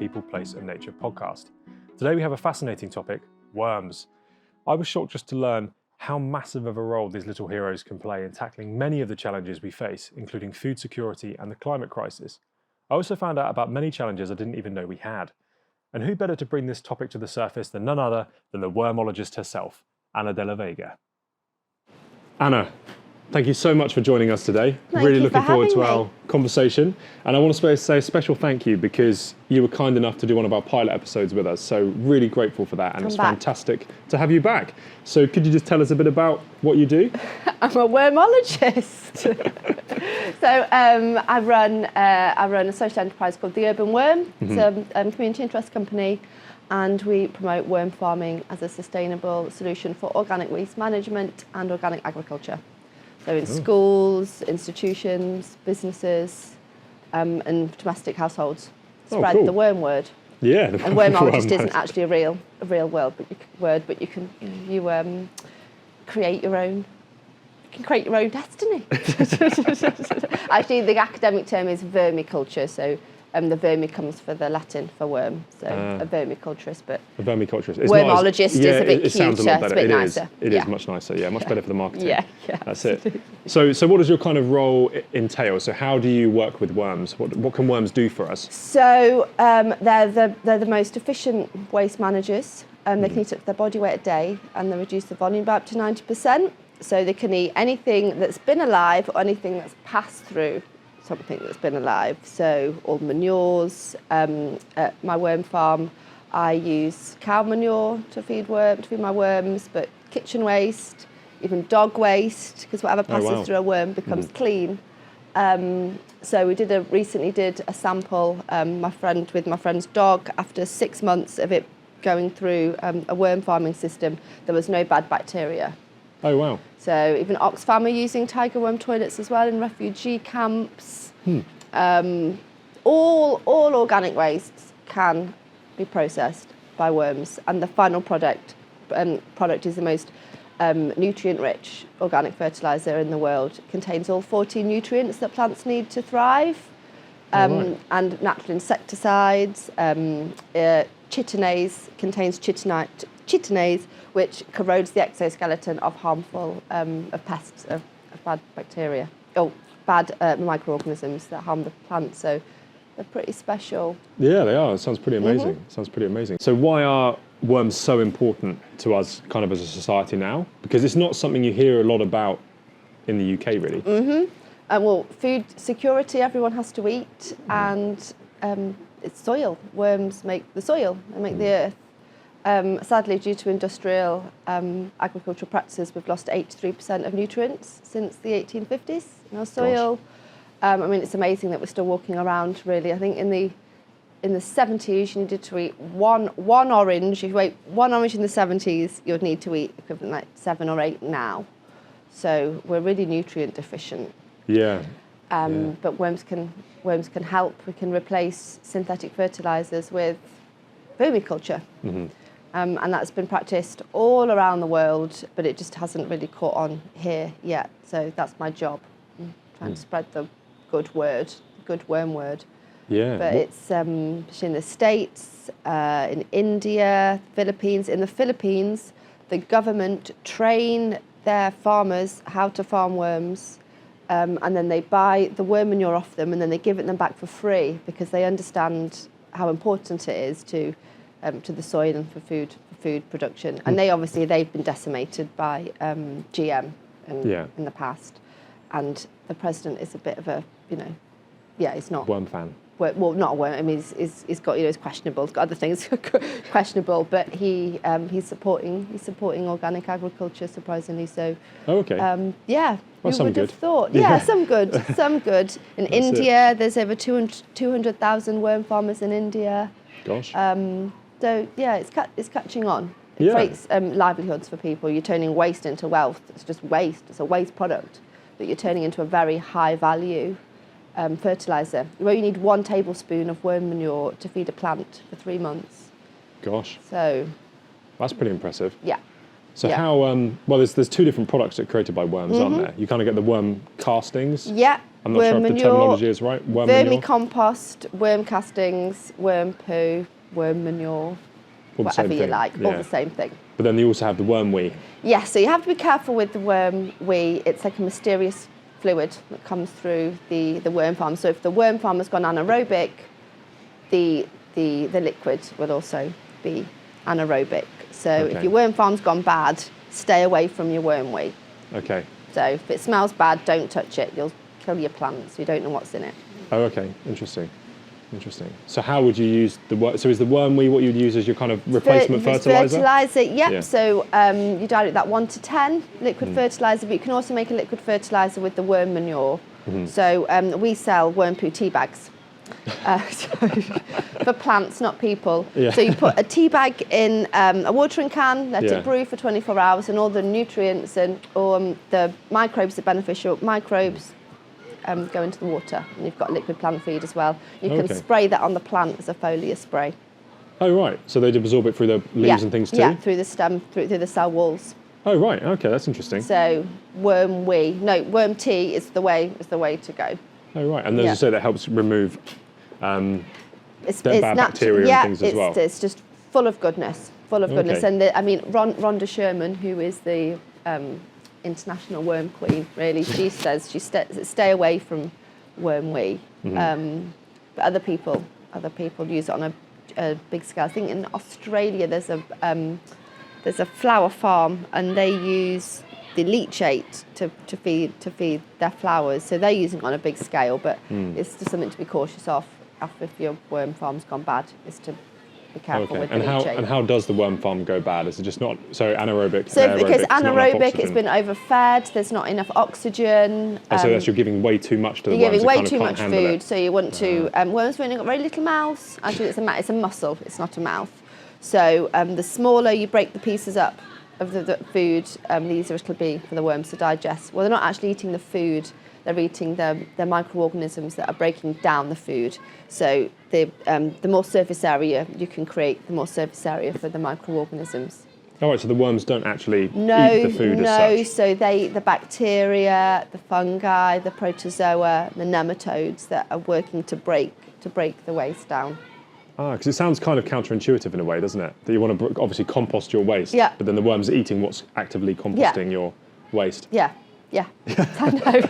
People, Place and Nature podcast. Today we have a fascinating topic, worms. I was shocked just to learn how massive of a role these little heroes can play in tackling many of the challenges we face, including food security and the climate crisis. I also found out about many challenges I didn't even know we had. And who better to bring this topic to the surface than none other than the wormologist herself, Anna Dela Vega. Anna, thank you so much for joining us today. Really looking forward to our conversation. And I want to say a special thank you because you were kind enough to do one of our pilot episodes with us. So really grateful for that. And it's fantastic to have you back. So could you just tell us a bit about what you do? I'm a wormologist. So I run a social enterprise called the Urban Worm. It's a community interest company. And we promote worm farming as a sustainable solution for organic waste management and organic agriculture. So in schools, institutions, businesses, and domestic households, spread the worm word. Yeah, and wormologist isn't actually a real word, but you can create your own. You can create your own destiny. Actually, the academic term is vermiculture. So. The vermi comes for the Latin for worm, so a vermiculturist, but a vermiculturist. Wormologist is a bit cuter. It sounds a lot better. It's a bit nicer. It is much nicer. Yeah, much better for the marketing. Yeah, That's it. So what does your kind of role entail? So how do you work with worms? What can worms do for us? So they're the most efficient waste managers. They can eat up their body weight a day, and they reduce the volume by up to 90%. So they can eat anything that's been alive or anything that's passed through something that's been alive. So all manures. At my worm farm, I use cow manure to feed my worms, but kitchen waste, even dog waste, because whatever passes through a worm becomes clean. So we recently did a sample, with my friend's dog. After 6 months of it going through a worm farming system, there was no bad bacteria. Oh, wow. So even Oxfam are using tiger worm toilets as well in refugee camps. All organic wastes can be processed by worms, and the final product is the most nutrient-rich organic fertilizer in the world. It contains all 14 nutrients that plants need to thrive, and natural insecticides. Chitinase contains chitinase, which corrodes the exoskeleton of harmful of pests, of bad bacteria, bad microorganisms that harm the plant. So they're pretty special. Yeah, they are. It sounds pretty amazing. So why are worms so important to us kind of as a society now? Because it's not something you hear a lot about in the UK, really. Well, food security, everyone has to eat, and it's soil. Worms make the soil, they make the earth. Sadly, due to industrial agricultural practices, we've lost 83% of nutrients since the 1850s in our soil. It's amazing that we're still walking around, really. I think in the 70s, you needed to eat one orange. If you ate one orange in the 70s, you'd need to eat equivalent like 7 or 8 now. So we're really nutrient deficient. Yeah. But worms can help. We can replace synthetic fertilizers with vermiculture. And that's been practiced all around the world, but it just hasn't really caught on here yet. So that's my job, trying to spread the good worm word. Yeah. But it's in the States, in India, Philippines. In the Philippines, the government train their farmers how to farm worms, and then they buy the worm manure off them, and then they give it them back for free because they understand how important it is to the soil and for food production. And they've been decimated by GM in the past. And the president is a bit of a, he's not worm fan. Well, not a worm. I mean, he's got, it's questionable. He's got other things questionable, but he's supporting organic agriculture, surprisingly. So. Oh, okay. Yeah. Well, you would have thought. Yeah, some good. In India, there's over 200,000 worm farmers in India. Gosh. So yeah, it's catching on. It creates livelihoods for people. You're turning waste into wealth. It's just waste. It's a waste product that you're turning into a very high value fertilizer. Where you need 1 tablespoon of worm manure to feed a plant for 3 months. Gosh. So. That's pretty impressive. Yeah. So how, well, there's two different products that are created by worms, aren't there? You kind of get the worm castings. Yeah. I'm not sure if the terminology is right. Worm manure. Vermicompost, worm castings, worm poo, worm manure, whatever you like, all the same thing. But then you also have the worm wee. Yeah, so you have to be careful with the worm wee. It's like a mysterious fluid that comes through the worm farm. So if the worm farm has gone anaerobic, the liquid will also be anaerobic. So if your worm farm's gone bad, stay away from your worm wee. Okay. So if it smells bad, don't touch it. You'll kill your plants. You don't know what's in it. Oh, okay. Interesting. So how would you use so is the worm wee what you'd use as your kind of replacement fertilizer? Fertilizer, yep. Yeah. So you dilute that 1 to 10 liquid fertilizer, but you can also make a liquid fertilizer with the worm manure. So we sell worm poo tea bags. For plants, not people. Yeah. So you put a tea bag in a watering can, let it brew for 24 hours, and all the nutrients and the microbes, the beneficial microbes, go into the water, and you've got liquid plant feed as well. You can spray that on the plant as a foliar spray. Oh right, so they absorb it through the leaves and things too? Yeah, through the stem, through the cell walls. Oh right, okay, that's interesting. So worm tea is the way to go. Oh right, and as you say, that helps remove bad bacteria and things as well. It's just full of goodness, And Rhonda Sherman, who is the international worm queen, really, she says stay away from worm wee. But other people use it on a big scale. I think in Australia there's a flower farm, and they use the leachate to feed their flowers. So they're using it on a big scale, but it's just something to be cautious of if your worm farm's gone bad, is to be careful with the leachate. And how does the worm farm go bad? Is it just not anaerobic? So because anaerobic, it's been overfed. There's not enough oxygen. So that's you're giving way too much to the worms. You're giving way too much food. So you want to worms have only got very little mouths. Actually, it's a muscle. It's not a mouth. So the smaller you break the pieces up of the food, the easier it'll be for the worms to digest. Well, they're not actually eating the food. They're eating the microorganisms that are breaking down the food. So the more surface area you can create, the more surface area for the microorganisms. All right, so the worms don't actually eat the food as such? No, so the bacteria, the fungi, the protozoa, the nematodes that are working to break the waste down. Because it sounds kind of counterintuitive in a way, doesn't it? That you want to obviously compost your waste, but then the worms are eating what's actively composting your waste. Yeah. I know.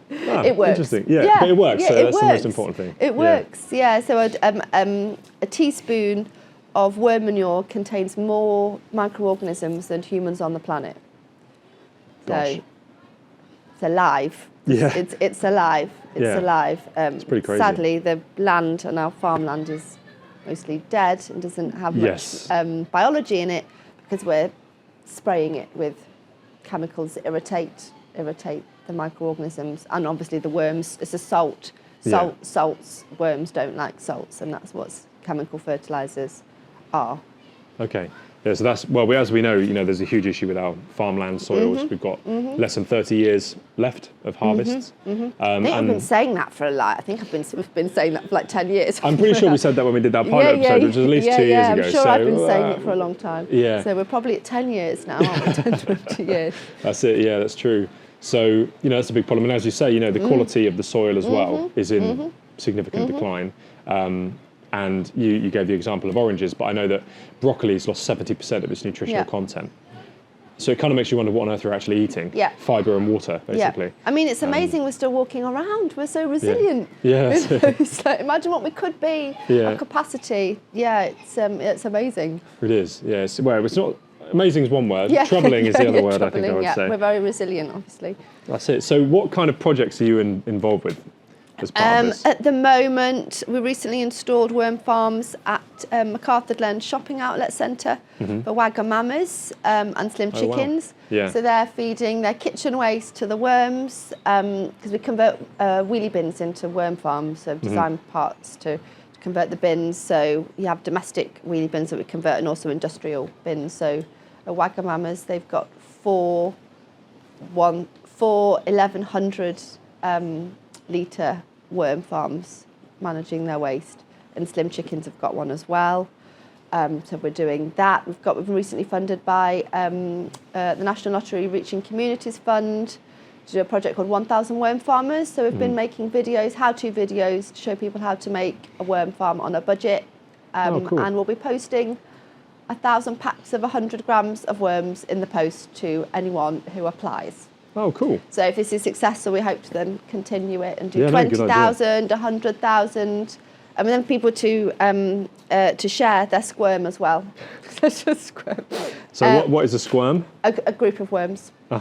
It works. Interesting. Yeah, but it works. So that's the most important thing. It works. Yeah. So a teaspoon of worm manure contains more microorganisms than humans on the planet. Gosh. So it's alive. Yeah. It's alive. It's alive. It's pretty crazy. Sadly, the land and our farmland is mostly dead and doesn't have much biology in it, because we're spraying it with chemicals that irritate the microorganisms, and obviously the worms. It's a salt. Salts. Worms don't like salts, and that's what chemical fertilizers are. Okay. Yeah, so that's, well, as we know, there's a huge issue with our farmland soils. We've got less than 30 years left of harvests. I think I've been saying that for we've been saying that for like 10 years. I'm pretty sure we said that when we did that pilot episode, which was at least 2 years ago. I'm sure I've been saying it for a long time. Yeah. So we're probably at 10 years now, aren't we? 10, 20 years. That's it, yeah, that's true. So, that's a big problem. And as you say, the quality of the soil as well is in significant decline. And you gave the example of oranges, but I know that broccoli's lost 70% of its nutritional content. So it kind of makes you wonder what on earth we're actually eating. Yeah. Fibre and water, basically. Yeah. I mean, it's amazing we're still walking around. We're so resilient. Yeah. It's like, imagine what we could be, our capacity. Yeah, it's amazing. It is, yes. Well, it's not, amazing is one word. Troubling is the other word, I think I would say. We're very resilient, obviously. That's it. So what kind of projects are you involved with? At the moment, we recently installed worm farms at MacArthur Glen Shopping Outlet Centre for Wagamamas and Slim Chickens. Wow. Yeah. So they're feeding their kitchen waste to the worms, because we convert wheelie bins into worm farms, so design parts to convert the bins. So you have domestic wheelie bins that we convert, and also industrial bins. So at Wagamamas, they've got four 1,100 litre worm farms managing their waste, and Slim Chickens have got one as well. So we're doing that. We've been recently funded by the National Lottery Reaching Communities Fund to do a project called 1,000 Worm Farmers. So we've been making videos, how-to videos, to show people how to make a worm farm on a budget. Cool. And we'll be posting 1,000 packs of 100 grams of worms in the post to anyone who applies. Oh, cool. So if this is successful, we hope to then continue it and do Yeah, no, good 20,000, 100,000, and then people to share their squirm as well. Just squirm. So what is a squirm? A group of worms. They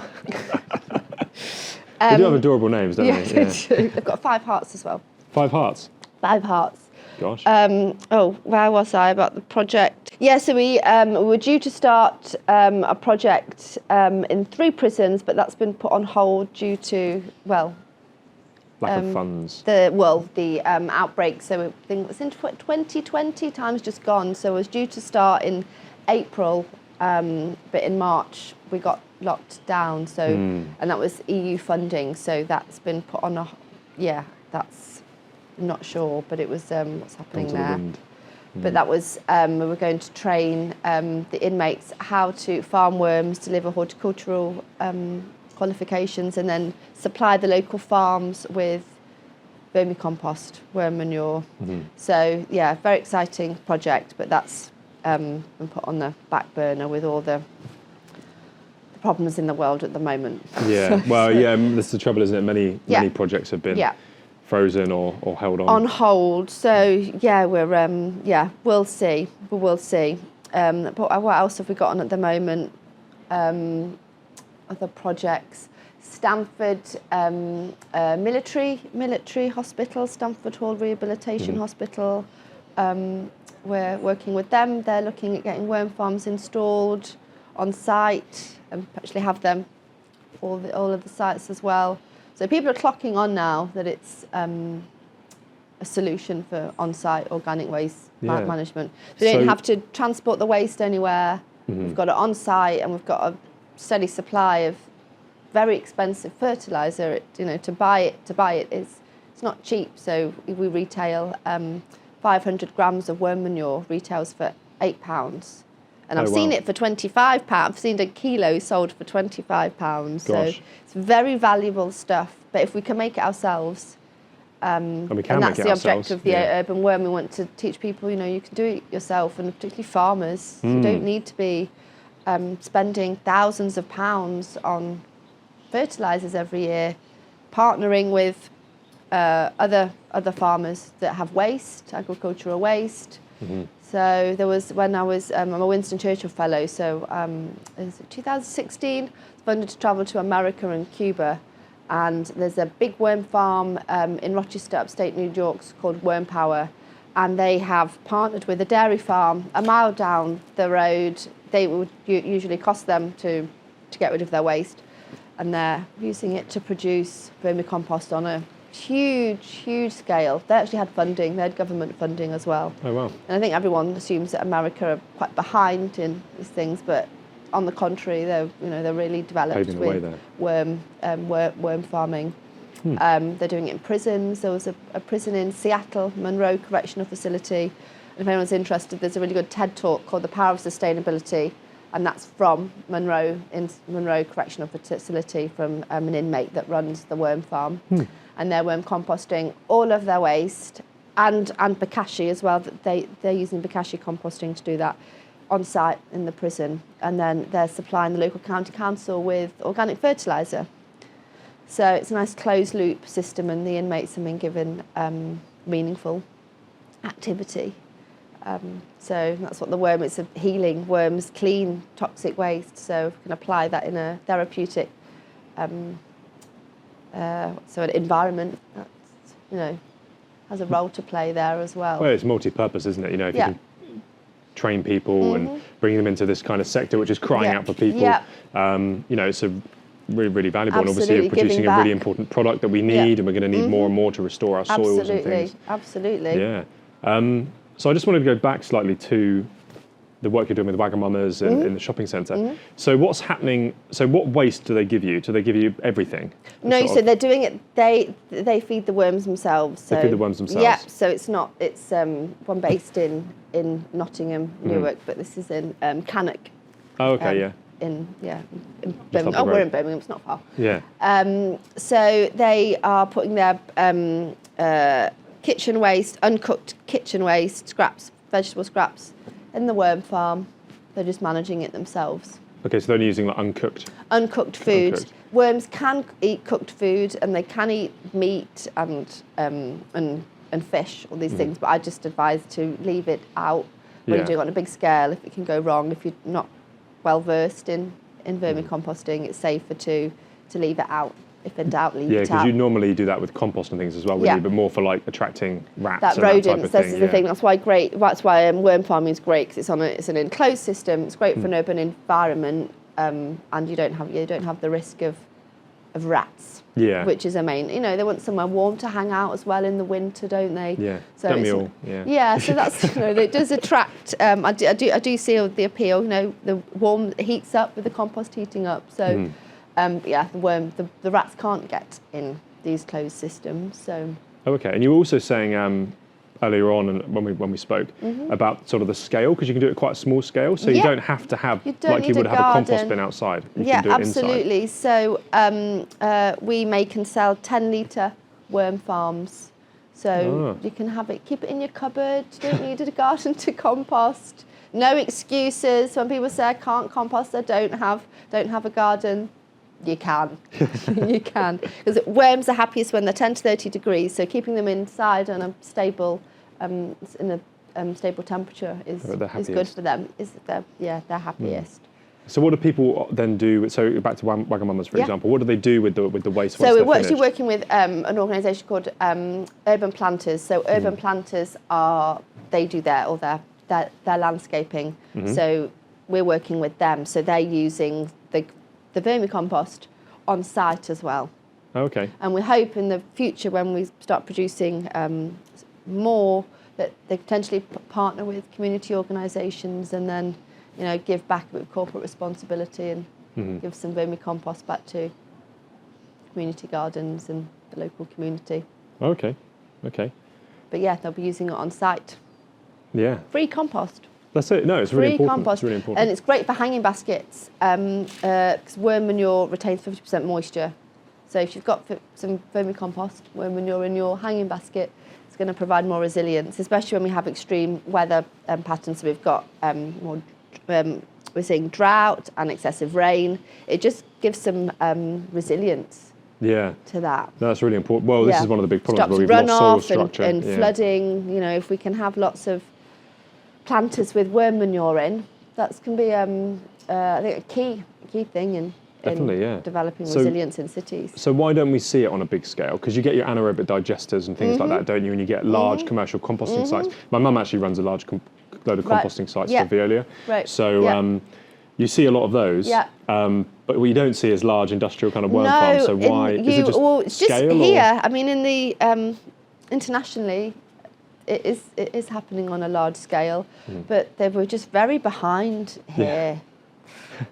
do have adorable names, don't Yeah, they? they do. They've got 5 hearts as well. 5 hearts. 5 hearts. Gosh. Where was I about the project? Yeah, so we were due to start a project in 3 prisons, but that's been put on hold due to, well, lack of funds. The outbreak. So I think it was in 2020. Time's just gone. So it was due to start in April, but in March we got locked down. So and that was EU funding. So that's been put on that's not sure, but it was what's happening there. But that was we were going to train the inmates how to farm worms, deliver horticultural qualifications, and then supply the local farms with vermicompost, worm manure. So yeah, very exciting project, but that's been put on the back burner with all the problems in the world at the moment. Yeah, well, yeah, that's the trouble, isn't it? Many projects have been frozen or held on. On hold. So yeah, we'll see. We will see. But what else have we got on at the moment? Other projects. Stamford military hospital, Stamford Hall Rehabilitation Hospital. We're working with them. They're looking at getting worm farms installed on site and actually have them all of the sites as well. So people are clocking on now that it's a solution for on-site organic waste management. So we don't have to transport the waste anywhere. We've got it on-site, and we've got a steady supply of very expensive fertilizer. To buy it it's not cheap. So we retail 500 grams of worm manure retails for £8. And I've seen it for £25. I've seen a kilo sold for £25. So it's very valuable stuff. But if we can make it ourselves, and that's the object of the urban worm, we want to teach people, you can do it yourself, and particularly farmers. You don't need to be spending thousands of pounds on fertilizers every year, partnering with other farmers that have waste, agricultural waste. So there was, when I was, I'm a Winston Churchill Fellow, so it was 2016, funded to travel to America and Cuba, and there's a big worm farm in Rochester, upstate New York, called Worm Power, and they have partnered with a dairy farm a mile down the road. They would usually cost them to get rid of their waste, and they're using it to produce vermicompost on a huge scale. They actually had funding. They had government funding as well. Oh wow! And I think everyone assumes that America are quite behind in these things, but on the contrary, they're really developed with worm farming. They're doing it in prisons. There was a prison in Seattle, Monroe Correctional Facility. And if anyone's interested, there's a really good TED talk called "The Power of Sustainability," and that's from Monroe Correctional Facility, from an inmate that runs the worm farm. And they're worm composting all of their waste and bokashi as well. They're using bokashi composting to do that on site in the prison, and then they're supplying the local county council with organic fertilizer. So it's a nice closed loop system, and the inmates have been given meaningful activity. So that's what the worm is, healing worms, clean toxic waste. So we can apply that in a therapeutic an environment that has a role to play there as well. Well, it's multi-purpose, isn't it? If you can train people and bring them into this kind of sector, which is crying out for people, it's a really valuable. And obviously you're producing a really important product that we need, and we're going to need more and more to restore our soils and things. Absolutely. Yeah. So I just wanted to go back slightly to the work you're doing with Wagamamas in the shopping centre. So what's happening? So what waste do they give you? Do they give you everything? No, so they're doing it. They feed the worms themselves. So, they feed the worms themselves. Yeah. So it's not. It's one based in Nottingham, Newark, but this is in Cannock. Oh, okay, In Birmingham. Oh, we're in Birmingham. It's not far. Yeah. So they are putting their kitchen waste, uncooked kitchen waste, scraps, vegetable scraps, in the worm farm. They're just managing it themselves. Okay, so they're only using like uncooked food. Uncooked. Worms can eat cooked food, and they can eat meat and fish, all these things. But I just advise to leave it out when you're doing it on a big scale. If it can go wrong, if you're not well versed in vermicomposting, it's safer to leave it out. If in doubt, leave it out. Yeah, because you normally do that with compost and things as well, wouldn't you? But more for like attracting rats. That and rodents. that type of This thing. is the thing. That's why worm farming is great, because it's an enclosed system. It's great for an urban environment, and you don't have the risk of rats. Yeah. Which is a main. They want somewhere warm to hang out as well in the winter, don't they? Yeah. So don't we all? Yeah. Yeah. So that's it does attract. I do see the appeal. The warm heats up with the compost heating up. So. The rats can't get in these closed systems. So. Oh, okay. And you were also saying earlier on, and when we spoke about sort of the scale, because you can do it at quite a small scale, so you don't have to have you would have a compost bin outside. You can do it absolutely. Inside. So we make and sell 10-litre worm farms. So you can keep it in your cupboard. You don't need a garden to compost. No excuses. When people say I can't compost, I don't have a garden. You can. You can. Because worms are happiest when they're 10 to 30 degrees, so keeping them inside on a stable, stable temperature is good for them. They're happiest. So what do people then do? So back to Wagamamas, for example. What do they do with the waste? So we're actually working with an organisation called Urban Planters. So Urban Planters they do their landscaping. So we're working with them. So they're using the vermicompost on site as well. Okay. And we hope in the future, when we start producing more, that they potentially partner with community organisations and then, give back with corporate responsibility and give some vermicompost back to community gardens and the local community. Okay. But yeah, they'll be using it on site. Yeah. Free compost. That's it. No, it's really important. Compost. It's really important. And it's great for hanging baskets because worm manure retains 50% moisture. So if you've got some vermicompost, worm manure in your hanging basket, it's going to provide more resilience, especially when we have extreme weather patterns. So we've got we're seeing drought and excessive rain. It just gives some resilience. To that. No, that's really important. Well, this is one of the big problems where we've lost soil structure. And flooding. If we can have lots of planters with worm manure in, that's can be I think a key thing in developing resilience in cities. So why don't we see it on a big scale? Because you get your anaerobic digesters and things like that, don't you? And you get large commercial composting sites. My mum actually runs a large load of composting sites for Veolia. Right. So you see a lot of those. Yeah. But what you don't see is large industrial kind of worm farms. So why is it just it's scale? Just here. I mean, in the internationally, it is happening on a large scale, but they were just very behind here.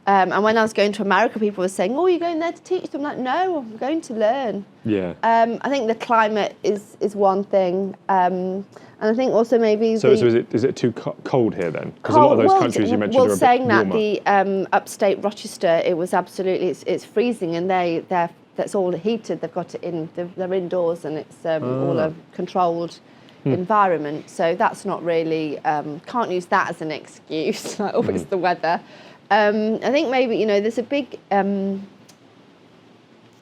And when I was going to America, people were saying, "Oh, you're going there to teach them?" I'm like, "No, I'm going to learn." Yeah. I think the climate is one thing, and I think also maybe. So is it too cold here then? Because a lot of those countries you mentioned are a bit saying warmer. That the upstate Rochester, it was absolutely it's freezing, and that's all heated. They've got it they're indoors, and it's all a controlled environment. So that's not really can't use that as an excuse. Like, it's the weather. I think maybe there's a big the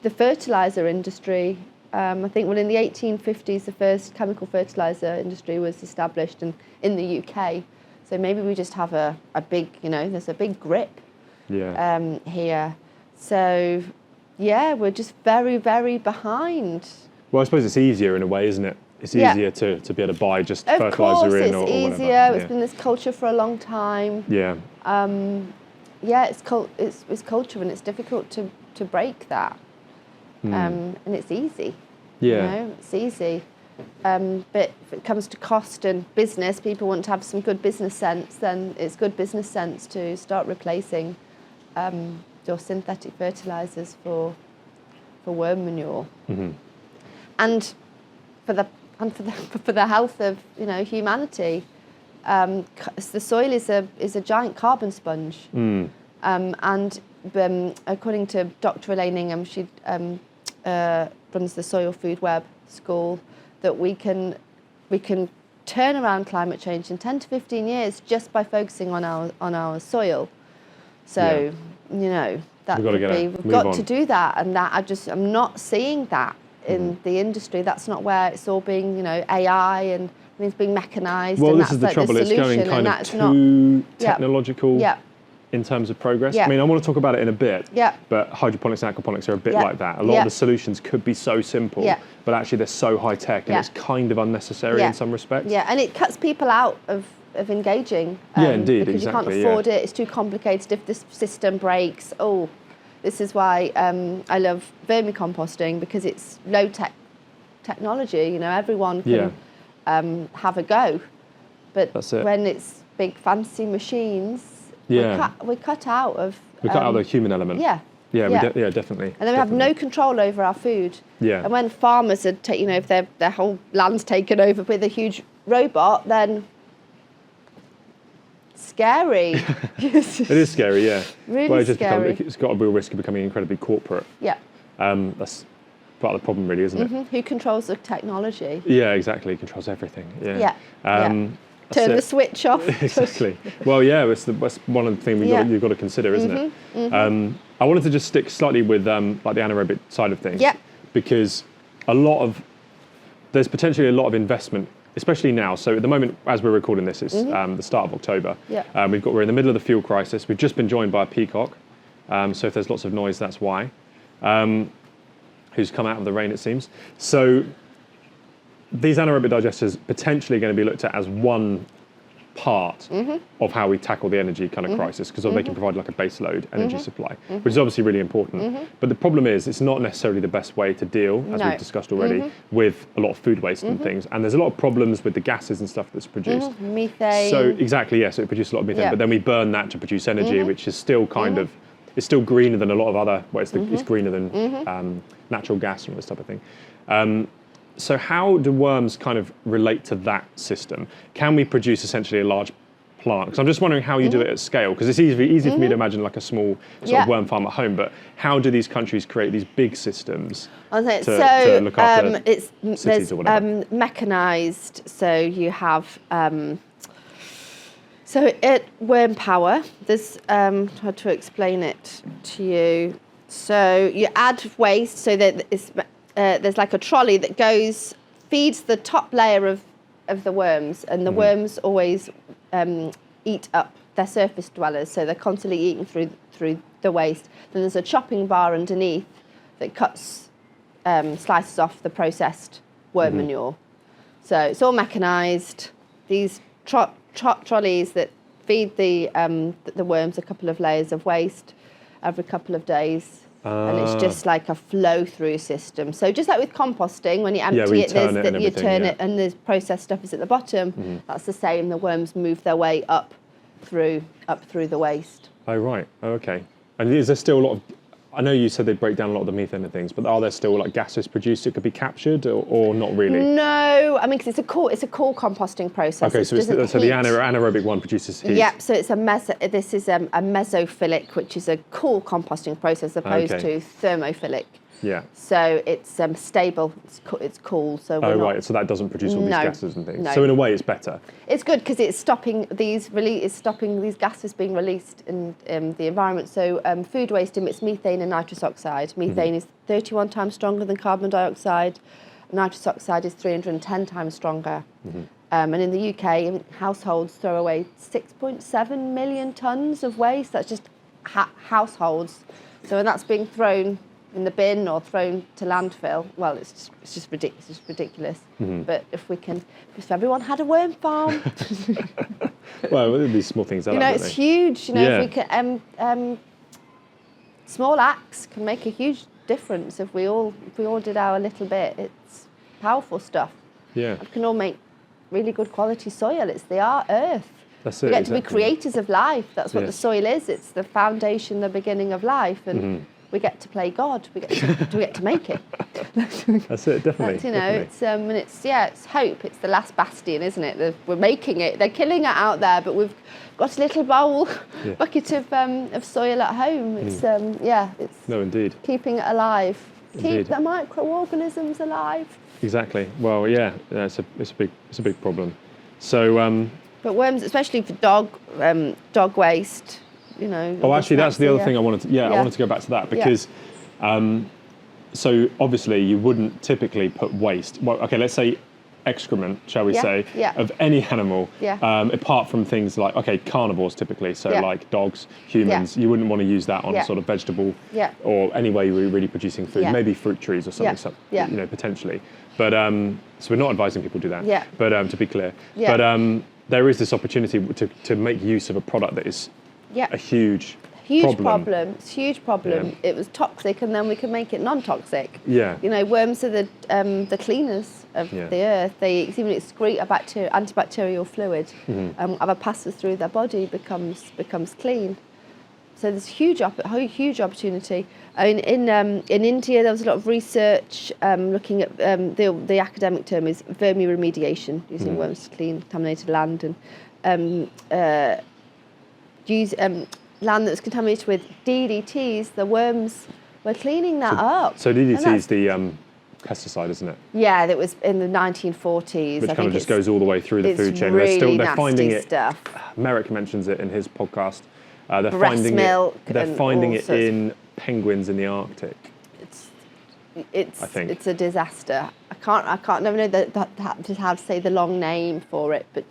fertilizer industry. I think in the 1850s the first chemical fertilizer industry was established in the UK. So maybe we just have a big there's a big grip here. So we're just very, very behind. Well, I suppose it's easier in a way, isn't it? It's easier to be able to buy just fertilizer in or whatever. It's easier. It's been this culture for a long time. It's culture, and it's difficult to break that. And it's easy. It's easy. But if it comes to cost and business, people want to have some good business sense, then it's good business sense to start replacing your synthetic fertilizers for worm manure. And for the health of humanity, the soil is a giant carbon sponge. And according to Dr. Elaine Ingham, she runs the Soil Food Web School, that we can turn around climate change in 10 to 15 years just by focusing on our soil. So that we've got to do that, and that I'm not seeing that in the industry. That's not where it's all being AI and it's being mechanized. Well, and this is the trouble. It's going kind of too technological. In terms of progress. I mean, I want to talk about it in a bit, but hydroponics and aquaponics are a bit like that. A lot of the solutions could be so simple, but actually they're so high tech and it's kind of unnecessary in some respects. Yeah, and it cuts people out of engaging. Indeed, because you can't afford it, it's too complicated. If this system breaks, this is why I love vermicomposting, because it's low-tech technology. Everyone can have a go. But when it's big fancy machines, we're cut out of... We cut out the human element. Yeah, definitely. And then we have no control over our food. Yeah. And when farmers are, if their whole land's taken over with a huge robot, then scary. It is scary, yeah. Really scary. It's got a real risk of becoming incredibly corporate. Yeah. That's part of the problem, really, isn't it? Who controls the technology? Yeah, exactly. Controls everything. Yeah. Turn the switch off. Exactly. Well, that's one of the things you've got to consider, isn't it? I wanted to just stick slightly with like the anaerobic side of things, because there's potentially a lot of investment, especially now. So at the moment, as we're recording this, it's the start of October. We're in the middle of the fuel crisis. We've just been joined by a peacock, so if there's lots of noise, that's why. Who's come out of the rain, it seems. So these anaerobic digesters potentially going to be looked at as one part of how we tackle the energy kind of crisis, because they can provide like a base load energy supply, which is obviously really important. But the problem is it's not necessarily the best way to deal, as we've discussed already, with a lot of food waste and things. And there's a lot of problems with the gases and stuff that's produced. Methane. So exactly, so it produces a lot of methane, but then we burn that to produce energy, which is still kind of, it's still greener than a lot of other, it's greener than natural gas and all this type of thing. So how do worms kind of relate to that system? Can we produce essentially a large plant? Because I'm just wondering how you do it at scale, because it's easy for me to imagine like a small sort of worm farm at home, but how do these countries create these big systems to look after cities or whatever? Mechanized, so you have... So at Worm Power, there's, how to explain it to you. So you add waste, so that there's like a trolley that feeds the top layer of the worms, and the worms always eat up their surface dwellers, so they're constantly eating through the waste. Then there's a chopping bar underneath that slices off the processed worm manure. So it's all mechanised. These trolleys that feed the worms a couple of layers of waste every couple of days. And it's just like a flow-through system. So just like with composting, when you empty it, you turn it, and the processed stuff is at the bottom. That's the same. The worms move their way up through the waste. Oh right. Oh, okay. And is there still a lot of? I know you said they break down a lot of the methane and things, but are there still like gases produced that could be captured, or not really? No, I mean, because it's a cool composting process. Okay, so the anaerobic one produces heat. Yep. So it's this is a mesophilic, which is a cool composting process, opposed to thermophilic. Yeah. So it's stable. It's cool. So right. So that doesn't produce all these gases and things. No. So in a way, it's better. It's good because it's stopping these gases being released in the environment. So food waste emits methane and nitrous oxide. Methane is 31 times stronger than carbon dioxide. Nitrous oxide is 310 times stronger. And in the UK, households throw away 6.7 million tonnes of waste. That's just households. So when that's being thrown in the bin or thrown to landfill, well, it's just ridiculous. But if everyone had a worm farm, well, these small things, it's huge. If we can, small acts can make a huge difference. If we all did our little bit, it's powerful stuff. Yeah. We can all make really good quality soil. It's the earth. That's it. We get to be exactly. creators of life. That's what the Yes. soil is. It's the foundation, the beginning of life, and we get to play God. We get to make it. That's it, definitely. That's, you know, definitely. it's and it's hope. It's the last bastion, isn't it? We're making it. They're killing it out there, but we've got a little bucket of soil at home. It's it's No, indeed. keeping it alive. Indeed. Keep the microorganisms alive. Exactly. Well, yeah, it's a big problem. So, But worms, especially for dog waste, you know. oh, actually, that's the other thing I wanted. I Yeah. wanted to go back to that because, so obviously you wouldn't typically put waste. Well, okay, let's say excrement, shall we say, of any animal, apart from things like carnivores typically. So like dogs, humans, you wouldn't want to use that on sort of vegetable or any way we're really producing food. Maybe fruit trees or something, you know, potentially. But so we're not advising people do that. Yeah. But to be clear, but there is this opportunity to make use of a product that is a huge problem. It's a huge problem. Yeah. It was toxic, and then we can make it non-toxic. Yeah. You know, worms are the cleaners of the earth. They even excrete a antibacterial fluid. Other passes through their body becomes clean. So there's huge opportunity. I mean, in India, there was a lot of research looking at the academic term is vermiremediation, using worms to clean contaminated land and use land that was contaminated with DDTs. The worms were cleaning that up. So DDT is the pesticide, isn't it? Yeah, that was in the 1940s. Which kind of just goes all the way through the food chain. Really They're finding it. Stuff. Merrick mentions it in his podcast. They're Breast finding milk. They're finding it in penguins in the Arctic. It's I think it's a disaster. I can't never know just how to say the long name for it, but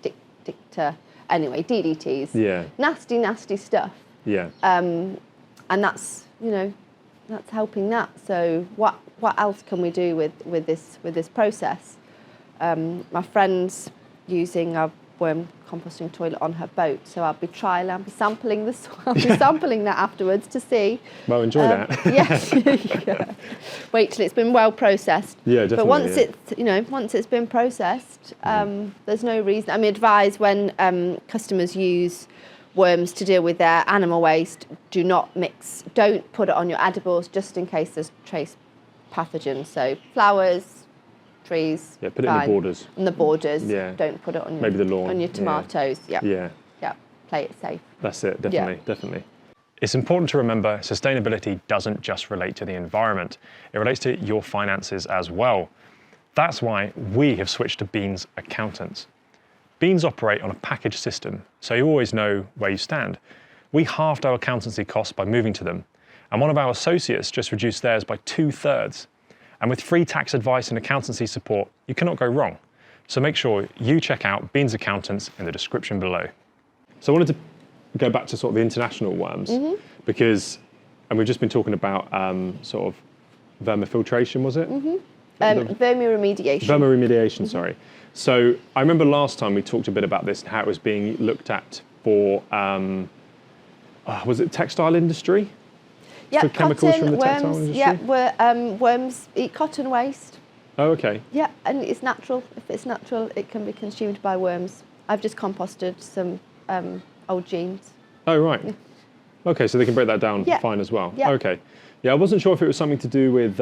anyway, DDTs. Yeah. Nasty stuff. Yeah. And that's that's helping that. So what else can we do with this process? My friend's using a worm composting toilet on her boat, so I'll be sampling that afterwards to see. Well, enjoy that. Yes. Wait till it's been well processed. Yeah, definitely. But once it's been processed, there's no reason. I mean, advise when customers use worms to deal with their animal waste, don't put it on your edibles just in case there's trace pathogens. So flowers, trees. Yeah, put it in the borders. On the borders. Yeah. Don't put it on maybe the lawn. On your tomatoes. Yeah. Yeah. Play it safe. That's it, definitely. It's important to remember sustainability doesn't just relate to the environment. It relates to your finances as well. That's why we have switched to Bean's accountants. Beans operate on a package system, so you always know where you stand. We halved our accountancy costs by moving to them, and one of our associates just reduced theirs by 2/3. And with free tax advice and accountancy support, you cannot go wrong. So make sure you check out Bean's accountants in the description below. So I wanted to go back to sort of the international worms, because, and we've just been talking about sort of vermifiltration, was it? Vermiremediation. Vermiremediation, sorry. So I remember last time we talked a bit about this and how it was being looked at for, was it textile industry? Yeah, for chemicals from the textile worms, industry? Yeah, worms eat cotton waste. Oh, okay. Yeah, and it's natural. If it's natural, it can be consumed by worms. I've just composted some old jeans. Oh, right. Yeah. Okay, so they can break that down fine as well. Yeah. Okay. Yeah, I wasn't sure if it was something to do with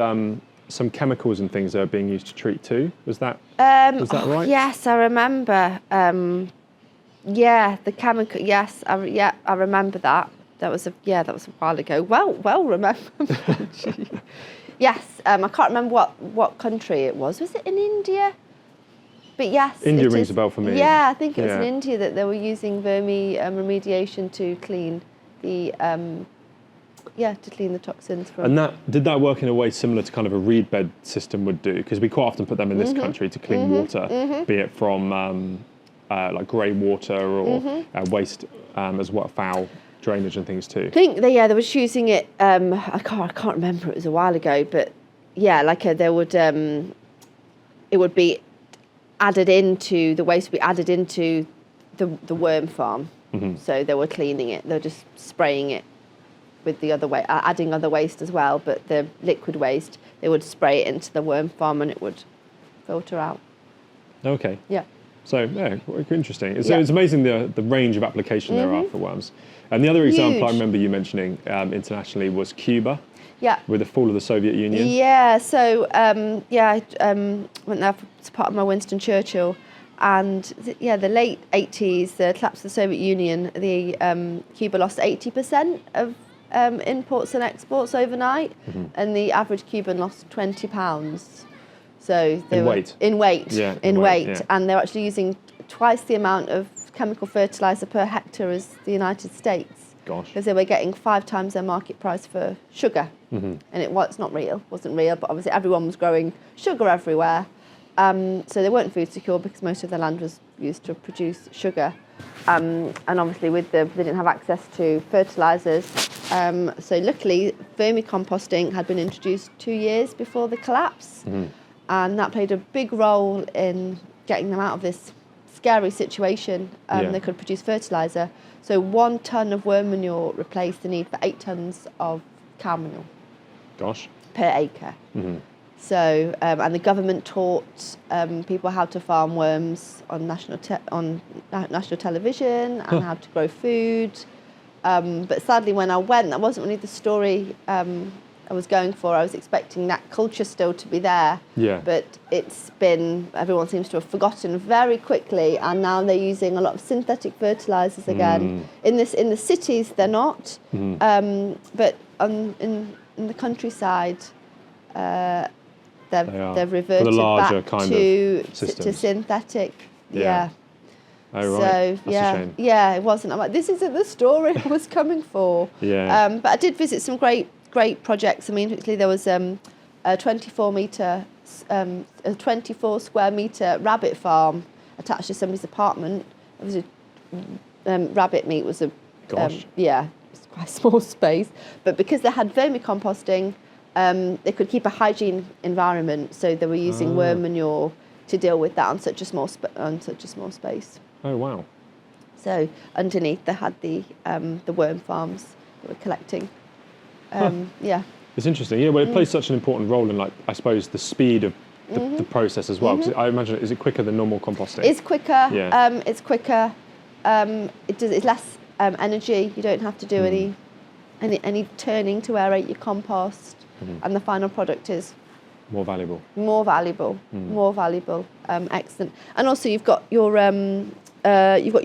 some chemicals and things that are being used to treat too. Was that right? Yes, I remember. The chemical. Yes, I remember that. That was a while ago. Well remembered. Yes, I can't remember what country it was. Was it in India? But yes, India rings a bell for me. Yeah, I think it was in India that they were using remediation to clean the to clean the toxins from. And did that work in a way similar to kind of a reed bed system would do? Because we quite often put them in this country to clean water, be it from like grey water or waste as well, foul drainage and things too. I think they were using it. I can't remember. It was a while ago, but it would be added into the waste. Would be added into the worm farm. So they were cleaning it. They're just spraying it with the other adding other waste as well. But the liquid waste, they would spray it into the worm farm and it would filter out. Okay. Yeah. So, yeah, quite interesting. So Yeah. it's amazing the range of application there are for worms. And the other example I Huge. remember you mentioning internationally was Cuba, Yeah. with the fall of the Soviet Union. Yeah, so I went there as part of my Winston Churchill, and the late 80s, the collapse of the Soviet Union, Cuba lost 80% of imports and exports overnight, and the average Cuban lost £20. So they were weight? in weight, Yeah, in weight, yeah. and they're actually using twice the amount of chemical fertilizer per hectare as the United States. Gosh. Because they were getting 5 times their market price for sugar. And it's not real, wasn't real, but obviously everyone was growing sugar everywhere. So they weren't food secure because most of their land was used to produce sugar. And obviously they didn't have access to fertilizers. So luckily, vermicomposting had been introduced 2 years before the collapse. And that played a big role in getting them out of this scary situation. They could produce fertilizer. So 1 tonne of worm manure replaced the need for 8 tonnes of cow manure. Gosh. Per acre. So, and the government taught people how to farm worms on national television and how to grow food. But sadly, when I went, that wasn't really the story I was going for. I was expecting that culture still to be there. Yeah. But everyone seems to have forgotten very quickly, and now they're using a lot of synthetic fertilizers again. In the cities, they're not. But in the countryside, they've reverted back to synthetic. Yeah. Oh, right. So That's a shame. yeah, it wasn't. I'm like, this isn't the story I was coming for. Yeah. But I did visit some great projects. I mean, particularly there was a 24 square metre rabbit farm attached to somebody's apartment. It was rabbit meat was Gosh. It's quite a small space. But because they had vermicomposting, they could keep a hygiene environment. So they were using worm manure to deal with that on such a small space. Oh, wow. So underneath they had the worm farms that were collecting. Yeah. It's interesting. Yeah, well, it plays such an important role in, like, I suppose, the speed of the process as well. 'Cause I imagine, is it quicker than normal composting? It's quicker. Yeah. It's quicker. It's less energy. You don't have to do any turning to aerate your compost, and the final product is More valuable. more valuable. Excellent. And also you've got your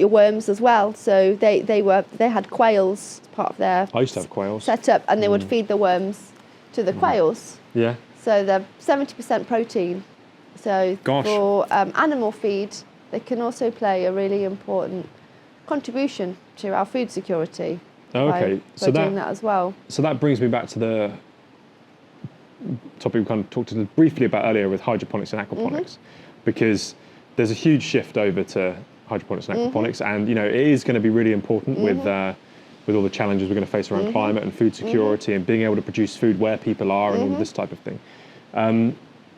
worms as well. So they had quails as part of their I used to have quails. setup, and they would feed the worms to the quails. Yeah. So they're 70% protein. So Gosh. for animal feed, they can also play a really important contribution to our food security. Oh, okay. By doing that as well. So that brings me back to the topic we kind of talked briefly about earlier with hydroponics and aquaponics, because there's a huge shift over to hydroponics and aquaponics, and it is going to be really important with all the challenges we're going to face around climate and food security and being able to produce food where people are and all this type of thing.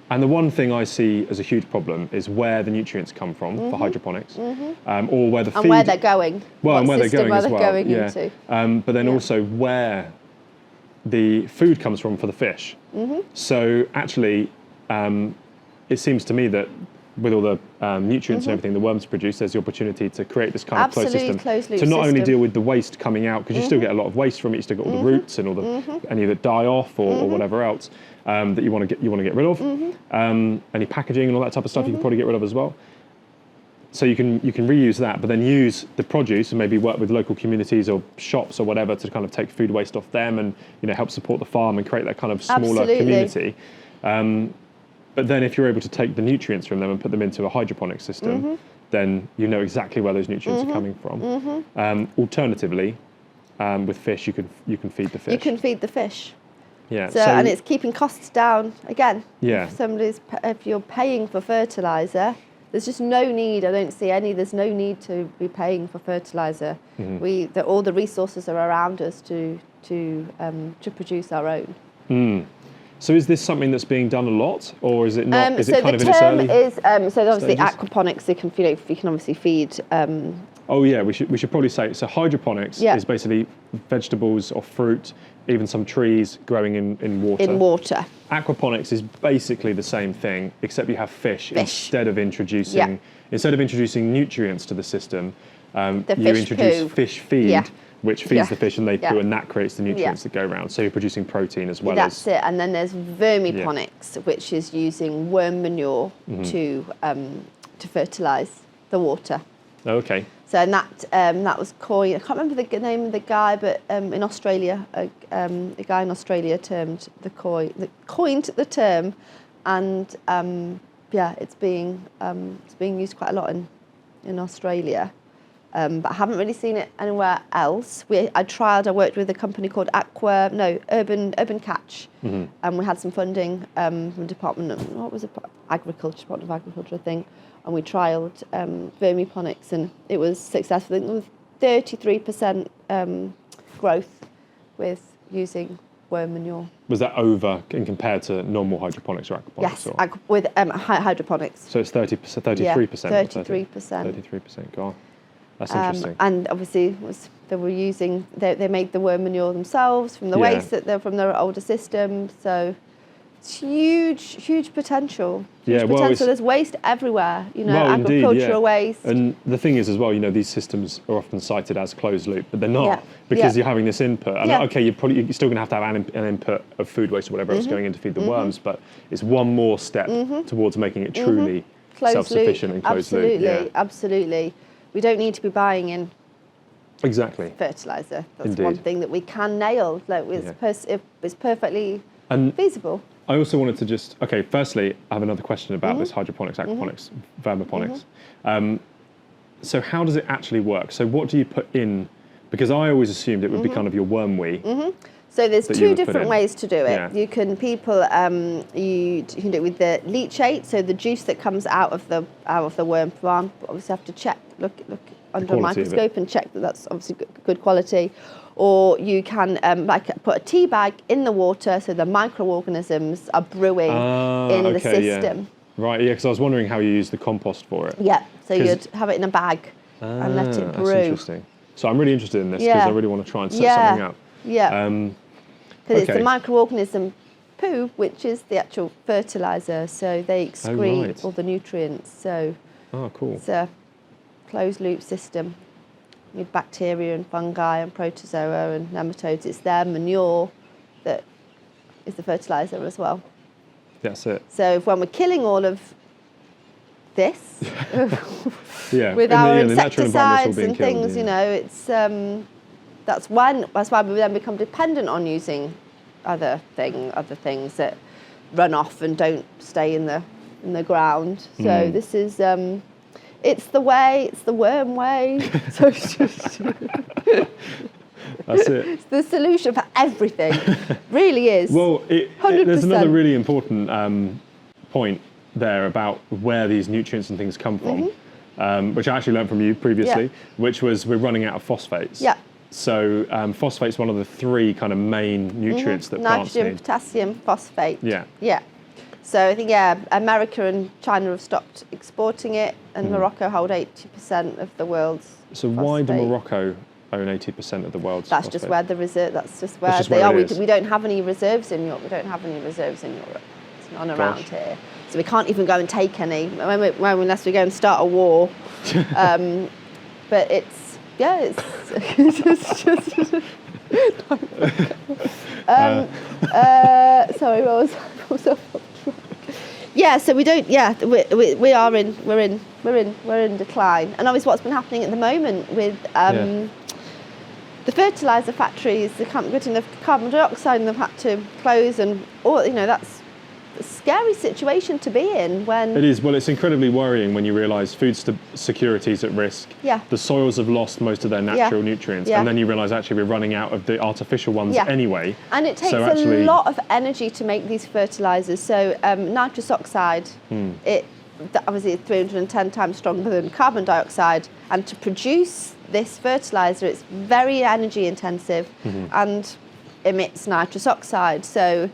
And the one thing I see as a huge problem is where the nutrients come from for hydroponics, or where the feed... And where they're going. Well, and where they're going as well. Going yeah. into. But then also where the food comes from for the fish. So actually, it seems to me that with all the nutrients and everything the worms produce, there's the opportunity to create this kind of closed system to not only deal with the waste coming out, because you still get a lot of waste from it, you still get all the roots and all the any that die off or whatever else that you want to get rid of. Any packaging and all that type of stuff you can probably get rid of as well. So you can reuse that, but then use the produce and maybe work with local communities or shops or whatever to kind of take food waste off them and help support the farm and create that kind of smaller community. But then if you're able to take the nutrients from them and put them into a hydroponic system, then you know exactly where those nutrients are coming from. Alternatively, with fish, you can feed the fish. You can feed the fish. Yeah. So and it's keeping costs down again. Yeah. If you're paying for fertilizer, there's just no need. I don't see any. There's no need to be paying for fertilizer. All the resources are around us to produce our own. So is this something that's being done a lot, or is it not? Is it kind of in its so early the term is so obviously stages? aquaponics. You can obviously feed Oh yeah, we should probably say, so hydroponics is basically vegetables or fruit, even some trees growing in water. In water. Aquaponics is basically the same thing, except you have fish. Instead of introducing nutrients to the system, you introduce fish feed, which feeds the fish and they poo, and that creates the nutrients that go around. So you're producing protein as well. That's it. And then there's vermiponics, which is using worm manure to fertilise the water. Okay. So and that was coined. I can't remember the name of the guy, but in Australia, a guy in Australia coined the term, and it's being used quite a lot in Australia, but I haven't really seen it anywhere else. I worked with a company called Urban Catch, and we had some funding from Department of Department of Agriculture, I think. And we trialled vermiponics, and it was successful. I think there was 33% growth with using worm manure. Was that over in compared to normal hydroponics or aquaponics? Yes, with hydroponics. So it's 33%? 33%. 33%, God. That's interesting. And obviously, they made the worm manure themselves from the waste from their older system. So it's huge potential. There's waste everywhere, agricultural waste. And the thing is as well, these systems are often cited as closed loop, but they're not because you're having this input. And okay, you're still going to have an input of food waste or whatever else going in to feed the worms, but it's one more step towards making it truly self-sufficient and closed loop. Absolutely. We don't need to be buying in fertilizer. That's one thing that we can nail. It's perfectly feasible. I also wanted to firstly, I have another question about this hydroponics, aquaponics, vermiponics. So how does it actually work? So what do you put in? Because I always assumed it would be kind of your worm wee. So there's two different ways to do it. Yeah. You can you can do it with the leachate, so the juice that comes out of the worm farm. Obviously, have to look under a microscope and check that that's obviously good quality. Or you can put a tea bag in the water, so the microorganisms are brewing in the system. Yeah. Right, because I was wondering how you use the compost for it. Yeah, so you'd have it in a bag and let it brew. That's interesting. So I'm really interested in this because I really want to try and set something up. Yeah. Because it's the microorganism poo, which is the actual fertilizer, so they excrete all the nutrients. So cool. It's a closed loop system with bacteria and fungi and protozoa and nematodes. It's their manure that is the fertilizer as well. That's it. So when we're killing all of this with our insecticides and things, it's that's why we then become dependent on using other things that run off and don't stay in the ground. So this is it's the worm way. So it's just that's it. It's the solution for everything. Really is. Well, there's another really important point there about where these nutrients and things come from, which I actually learned from you previously, which was we're running out of phosphates. Yeah. So phosphate's one of the three kind of main nutrients that plants need. Nitrogen, potassium, phosphate. Yeah. Yeah. So I think, America and China have stopped exporting it, and Morocco hold 80% of the world's phosphate. Why do Morocco own 80% of the world's phosphate? Just where the reserve. That's just where they are. We don't have any reserves in Europe. It's none around here. So we can't even go and take any unless we go and start a war. But it's just. Sorry, what was that? Yeah, so we don't. Yeah, we're in decline, and obviously what's been happening at the moment with the fertilizer factories, they're getting the carbon dioxide, and they've had to close, and that's a scary situation to be in when it is. Well, it's incredibly worrying when you realise food security is at risk. Yeah. The soils have lost most of their natural nutrients, and then you realise actually we're running out of the artificial ones anyway. And it takes a lot of energy to make these fertilisers. So nitrous oxide, obviously it's 310 times stronger than carbon dioxide, and to produce this fertiliser, it's very energy intensive and emits nitrous oxide. So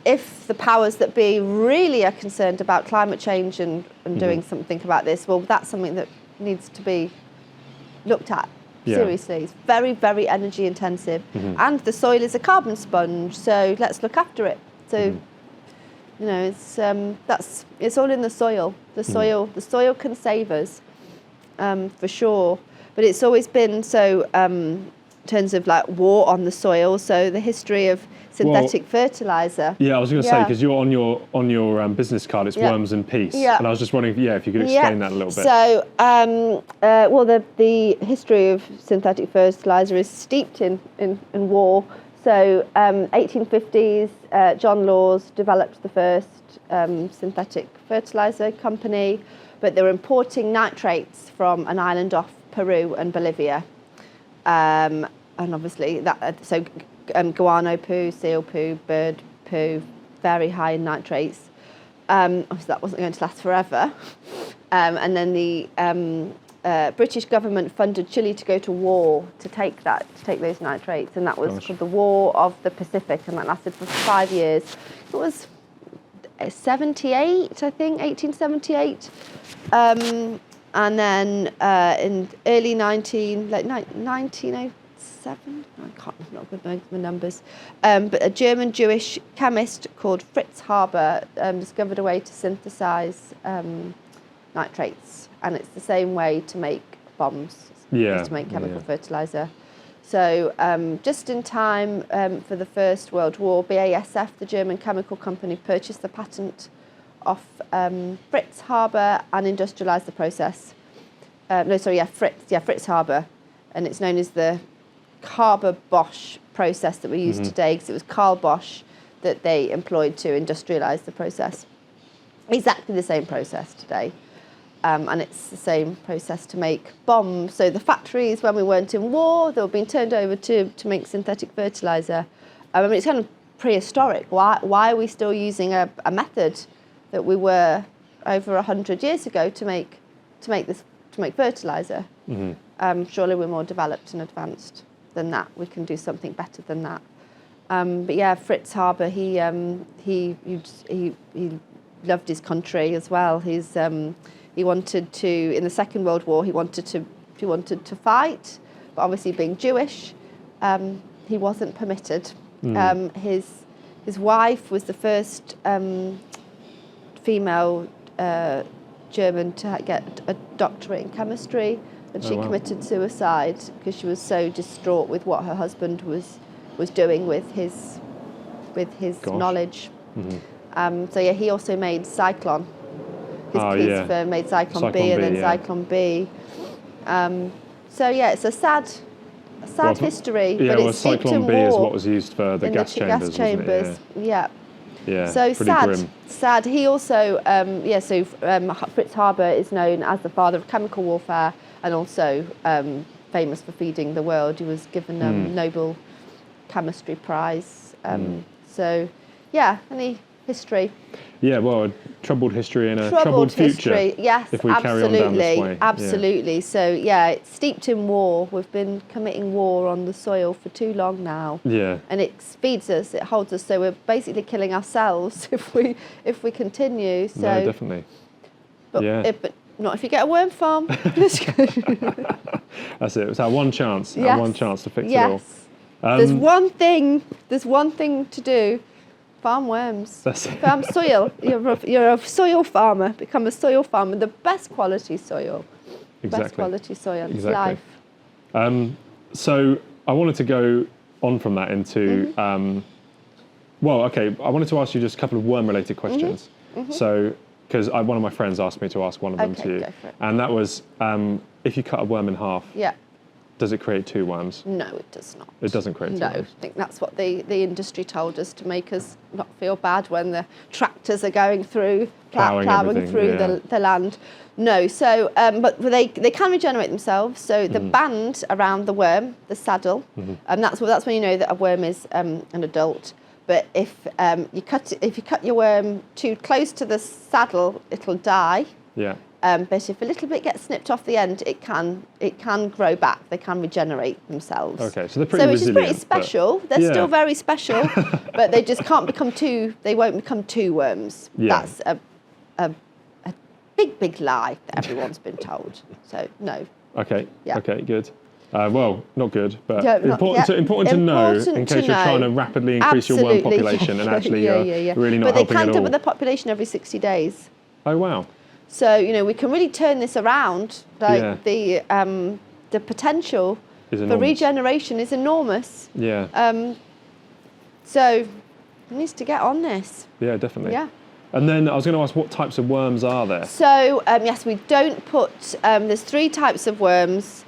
if the powers that be really are concerned about climate change and doing something about this, well, that's something that needs to be looked at Yeah. seriously. It's very, very energy intensive, and the soil is a carbon sponge, so let's look after it. So, you know, it's all in the soil. The soil can save us, for sure. But it's always been so. In terms of like war on the soil, so the history of synthetic fertilizer. Yeah, I was going to say, because you're on your business card, it's worms and peace, and I was just wondering, if you could explain that a little bit. So, well, the history of synthetic fertilizer is steeped in war. So, 1850s, John Laws developed the first synthetic fertilizer company, but they were importing nitrates from an island off Peru and Bolivia. And obviously guano poo, seal poo, bird poo, very high in nitrates. Obviously that wasn't going to last forever. And then the British government funded Chile to go to war to take those nitrates, and that was called the War of the Pacific, and that lasted for 5 years. It was 78, I think, 1878. And then in early 1907, I'm not good with the numbers, but a German Jewish chemist called Fritz Haber discovered a way to synthesize nitrates, and it's the same way to make bombs, as to make chemical fertilizer. So just in time for the First World War, BASF, the German chemical company, purchased the patent off Fritz Haber and industrialised the process. Fritz Haber, and it's known as the Haber-Bosch process that we use today, because it was Carl Bosch that they employed to industrialise the process. Exactly the same process today, and it's the same process to make bombs. So the factories, when we weren't in war, they were being turned over to make synthetic fertiliser. I mean, it's kind of prehistoric. Why are we still using a method that we were over 100 years ago to make fertiliser? Surely we're more developed and advanced than that. We can do something better than that. But yeah, Fritz Haber, he loved his country as well. He wanted to, in the Second World War, he wanted to fight, but obviously being Jewish, he wasn't permitted. His wife was the first female German to get a doctorate in chemistry, and she committed suicide because she was so distraught with what her husband was doing with his knowledge. He also made Cyclone. His firm made Cyclone B and then Cyclone B. It's a sad history. Yeah, but it's Cyclone B is what was used for the gas chambers. Wasn't it? Yeah. So grim. Sad. He also, Fritz Haber is known as the father of chemical warfare, and also famous for feeding the world. He was given a Nobel Chemistry Prize. Any history. Yeah, well, a troubled history and a troubled future. Yes, if we carry on down this way. Absolutely. Yeah. So it's steeped in war. We've been committing war on the soil for too long now. Yeah. And it feeds us. It holds us. So we're basically killing ourselves if we continue. So no, definitely. But not if you get a worm farm. That's it. It's our one chance. Yes. Our one chance to fix it all. There's one thing to do. Farm worms. Farm soil. You're a soil farmer. Become a soil farmer. The best quality soil. Exactly. Best quality soil. It's exactly. life. So I wanted to go on from that into. I wanted to ask you just a couple of worm-related questions. So, because one of my friends asked me to ask one of them to you, go for it. and that was, if you cut a worm in half. Yeah. Does it create two worms? No, it does not. It doesn't create two worms? No, I think that's what the industry told us, to make us not feel bad when the tractors are going through, ploughing through the land. No, so, but they can regenerate themselves. So the band around the worm, the saddle, and that's when you know that a worm is an adult. But if you cut your worm too close to the saddle, it'll die. Yeah. But if a little bit gets snipped off the end, it can grow back. They can regenerate themselves. Okay, so they're pretty resilient. Which is pretty special. They're still very special, but they just can't become two. They won't become two worms. Yeah. That's a big lie that everyone's been told. So no, Okay. Yeah. Okay. Good. Well, not good, but Yeah, important to know in case you're trying to rapidly increase your worm Absolutely. population and actually really not but they helping can at all. double their population every 60 days. Oh wow. So, we can really turn this around. Like the potential Is for enormous. regeneration is enormous. Yeah. So, it needs to get on this. Yeah, definitely. Yeah. And then I was going to ask, what types of worms are there? So, yes, we don't put, there's 3 types of worms.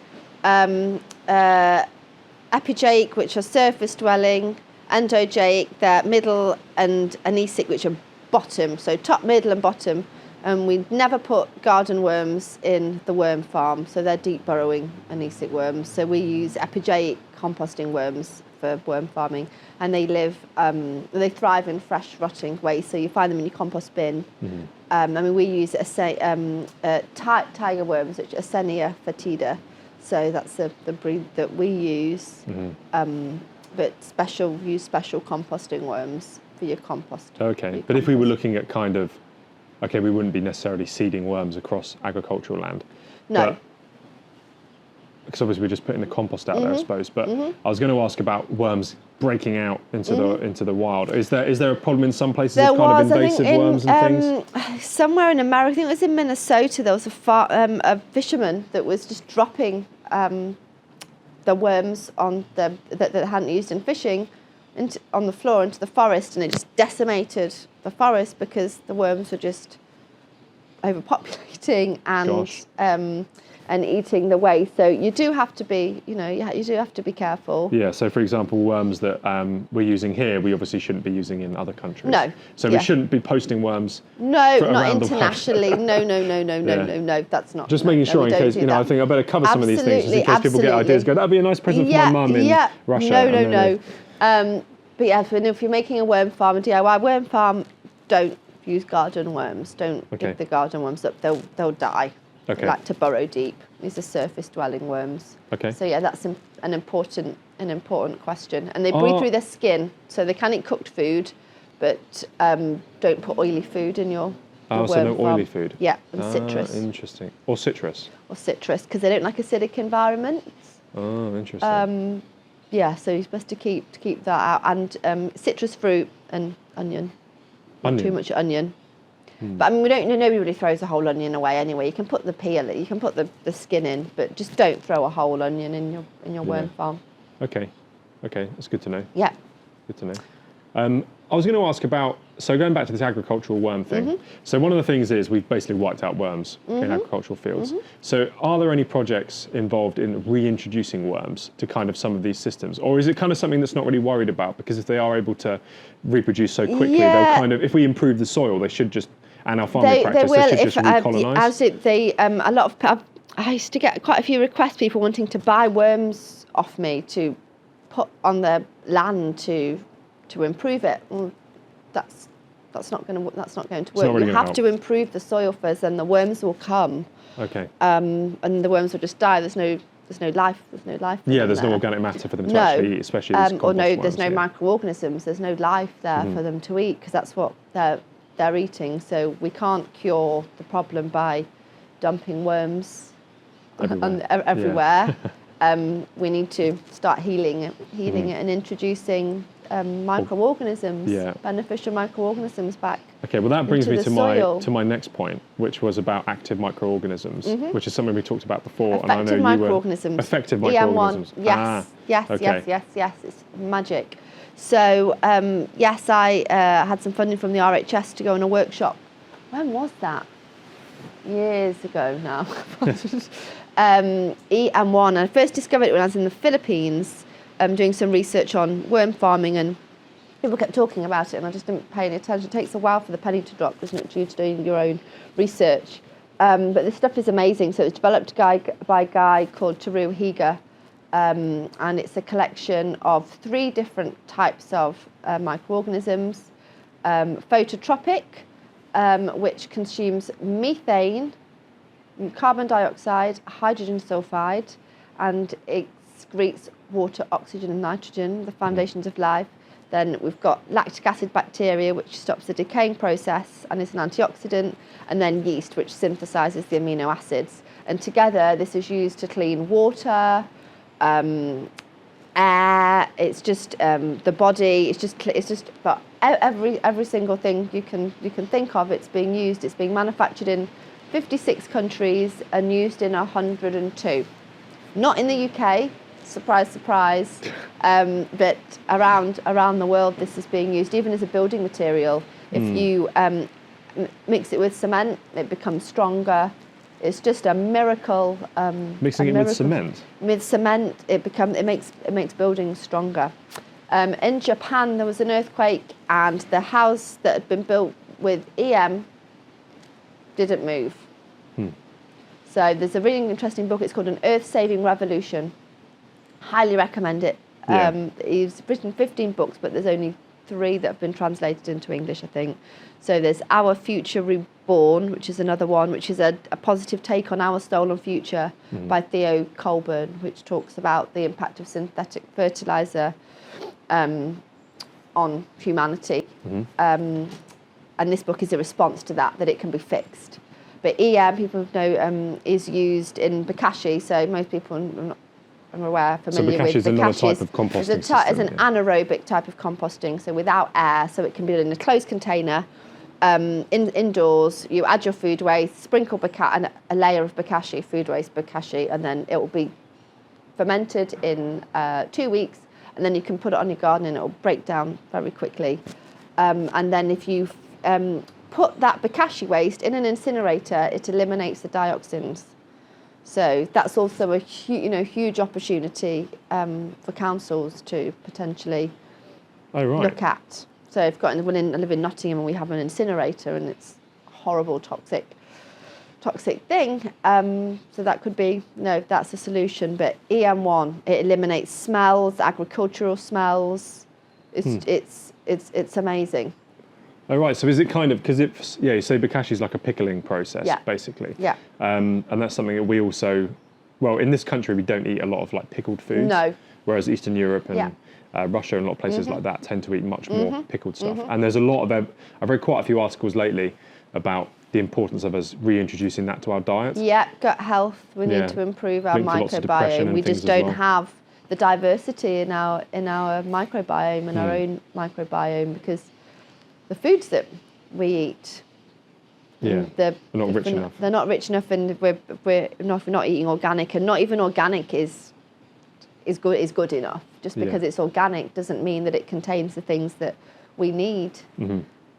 Epigeic, which are surface dwelling, endogeic, they're middle, and anesic, which are bottom. So top, middle and bottom. And we never put garden worms in the worm farm. So they're deep burrowing anesic worms. So we use epigeic composting worms for worm farming. And they they thrive in fresh rotting waste. So you find them in your compost bin. Mm-hmm. We use tiger worms, which are S1E8 fetida. So that's the breed that we use. Mm-hmm. But use special composting worms for your compost. Okay, but if we were looking at we wouldn't be necessarily seeding worms across agricultural land. No. Because obviously we're just putting the compost out there, I suppose. But I was going to ask about worms breaking out into the wild. Is there a problem in some places of kind of invasive worms and things? Somewhere in America, I think it was in Minnesota, there was a fisherman that was just dropping the worms on that hadn't used in fishing on the floor into the forest, and it just decimated the forest because the worms were just overpopulating and eating the waste. So you do have to be, you do have to be careful. Yeah. So, for example, worms that we're using here, we obviously shouldn't be using in other countries. No. So we shouldn't be posting worms. No, not internationally. No. That's not. Just making sure in case, I think I better cover some of these things just in case people get ideas. Go, that'd be a nice present for my mum in Russia. No. But yeah, if you're making a worm farm, a DIY worm farm, don't use garden worms. Don't give the garden worms up. They'll die. Okay. They like to burrow deep. These are surface-dwelling worms. Okay. So yeah, that's an important question. And they breathe through their skin, so they can eat cooked food, but don't put oily food in your worm so no farm. oily food. Yeah, and citrus. Interesting. Or citrus. Because they don't like acidic environments. Oh, interesting. Yeah, so you're supposed to keep that out, and citrus fruit and onion. Not too much onion. But nobody really throws a whole onion away anyway. You can put the peel, you can put the skin in, but just don't throw a whole onion in your worm farm. Okay, that's good to know. Yeah. Good to know. I was going to ask about, so going back to this agricultural worm thing, so one of the things is we've basically wiped out worms in agricultural fields. So are there any projects involved in reintroducing worms to kind of some of these systems? Or is it kind of something that's not really worried about? Because if they are able to reproduce so quickly, they'll kind of, if we improve the soil, they should just, and our farming practice, they should just recolonise? I used to get quite a few requests, people wanting to buy worms off me to put on their land to improve it. Well, that's not going to work. You have to improve the soil first, then the worms will come. Okay. And the worms will just die. There's no life. Yeah, there's no organic matter for them to actually eat, especially these compost worms, there's no microorganisms. There's no life there for them to eat because that's what they're eating. So we can't cure the problem by dumping worms everywhere. We need to start healing it and introducing microorganisms, beneficial microorganisms back. Okay, well that brings me to my next point, which was about active microorganisms, which is something we talked about before. Effective microorganisms. Effective microorganisms. Yes, it's magic. So yes, I had some funding from the RHS to go on a workshop. When was that? Years ago now. EM1. I first discovered it when I was in the Philippines, doing some research on worm farming, and people kept talking about it, and I just didn't pay any attention. It takes a while for the penny to drop, doesn't it, due to doing your own research. But this stuff is amazing. So it's developed by a guy called Teru Higa, and it's a collection of 3 different types of microorganisms. Phototropic, which consumes methane, carbon dioxide, hydrogen sulfide, and it excretes water, oxygen and nitrogen, the foundations of life. Then we've got lactic acid bacteria, which stops the decaying process and is an antioxidant, and then yeast, which synthesises the amino acids. And together, this is used to clean water, air. It's just the body. It's just. But every single thing you can think of, it's being used. It's being manufactured in 56 countries and used in 102. Not in the UK. Surprise, surprise. But around the world, this is being used, even as a building material. If you mix it with cement, it becomes stronger. It's just a miracle. Mixing it with cement? With cement, it makes buildings stronger. In Japan, there was an earthquake, and the house that had been built with EM didn't move. So there's a really interesting book. It's called An Earth-Saving Revolution. Highly recommend it. He's written 15 books, but there's only 3 that have been translated into English, I think. So there's Our Future Reborn, which is another one, which is a positive take on Our Stolen Future by Theo Colburn, which talks about the impact of synthetic fertilizer on humanity. And this book is a response to that it can be fixed. But EM, people know, is used in bokashi, so most people are familiar with. So bokashi is another type of composting system. It's an anaerobic type of composting, so without air, so it can be in a closed container, indoors. You add your food waste, sprinkle a layer of bokashi, food waste bokashi, and then it will be fermented in 2 weeks, and then you can put it on your garden and it will break down very quickly. And then if you put that bokashi waste in an incinerator, it eliminates the dioxins. So that's also a huge opportunity for councils to potentially look at. So I've got I live in Nottingham, and we have an incinerator, and it's a horrible toxic thing. So that could be that's a solution. But EM1, it eliminates smells, agricultural smells. It's amazing. Oh, right. So is it kind of, because you say bokashi is like a pickling process, basically. Yeah. And that's something that we also, well, in this country, we don't eat a lot of like pickled foods. No. Whereas Eastern Europe and Russia and a lot of places like that tend to eat much more pickled stuff. And there's a lot of, I've read quite a few articles lately about the importance of us reintroducing that to our diets. Yeah, gut health. We need to improve our microbiome. We just don't have the diversity in our microbiome and our own microbiome, because the foods that we eat, they're not rich enough. They're not rich enough, and we're not eating organic, and not even organic is good enough. Just because it's organic doesn't mean that it contains the things that we need.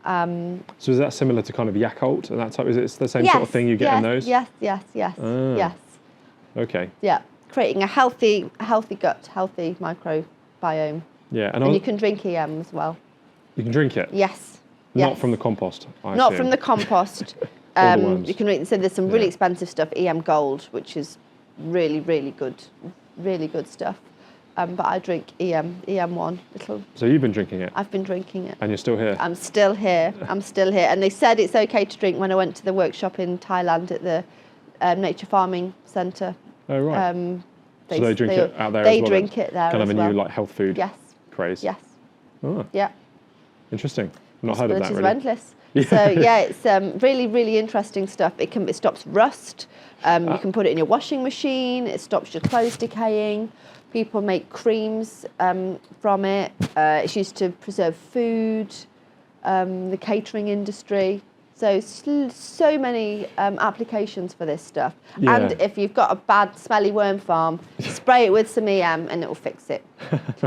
So is that similar to kind of Yakult and that type? Is it the same sort of thing you get in those? Yes. Okay. Yeah, creating a healthy gut, healthy microbiome. Yeah, and you can drink EM as well. You can drink it? Yes. Not from the compost, I Not assume. from the compost. You can read. So there's some really expensive stuff, EM Gold, which is really, really good stuff. But I drink EM1. So you've been drinking it? I've been drinking it. And you're still here? I'm still here. And they said it's okay to drink when I went to the workshop in Thailand at the Nature Farming Centre. Oh, right. So they drink it out there as well? They drink it there as well. Kind of a new like health food craze? Yes. Oh. Yeah. Interesting. I've not heard of that really. Endless. So it's really, really interesting stuff. It stops rust. You can put it in your washing machine. It stops your clothes decaying. People make creams from it. It's used to preserve food, the catering industry. So many applications for this stuff. Yeah. And if you've got a bad, smelly worm farm, spray it with some EM and it will fix it.